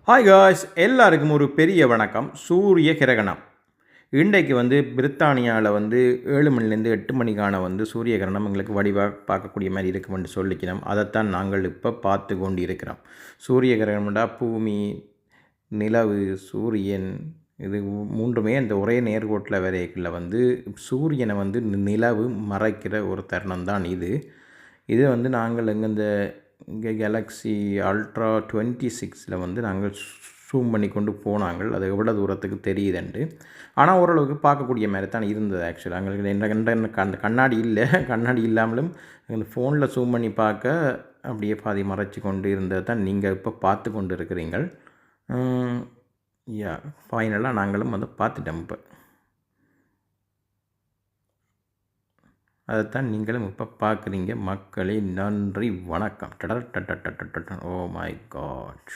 Hi guys, எல்லாருக்கும் ஒரு பெரிய வணக்கம். சூரிய கிரகணம் இன்றைக்கு பிரித்தானியாவில் 7 மணிலேருந்து 8 மணிக்கான சூரிய கிரகணம் எங்களுக்கு வடிவாக பார்க்கக்கூடிய மாதிரி இருக்குமென்று சொல்லிக்கணும். அதைத்தான் நாங்கள் இப்போ பார்த்து கொண்டு இருக்கிறோம். சூரிய கிரகணம்டா பூமி, நிலவு, சூரியன் இது மூன்றுமே இந்த ஒரே நேர்கோட்டில் வரைக்குள்ள சூரியனை நிலவு மறைக்கிற ஒரு தருணம் தான் இது. இது நாங்கள் இங்கே கேலக்ஸி அல்ட்ரா 26ல் நாங்கள் ஜூம் பண்ணி கொண்டு போனாங்கள். அது எவ்வளோ தூரத்துக்கு தெரியுதுண்டு. ஆனால் ஓரளவுக்கு பார்க்கக்கூடிய மாதிரி தான் இருந்தது. ஆக்சுவலாக எங்களுக்கு அந்த கண்ணாடி இல்லை. கண்ணாடி இல்லாமலும் அந்த ஃபோனில் ஜூம் பண்ணி பார்க்க அப்படியே பாதி மறைச்சி கொண்டு இருந்தது தான் நீங்கள் இப்போ பார்த்து கொண்டு இருக்கிறீங்கள். ஃபைனலாக நாங்களும் பார்த்துட்டோம். இப்போ அதைத்தான் நீங்களும் இப்போ பார்க்குறீங்க. மக்களே, நன்றி, வணக்கம். Oh my God.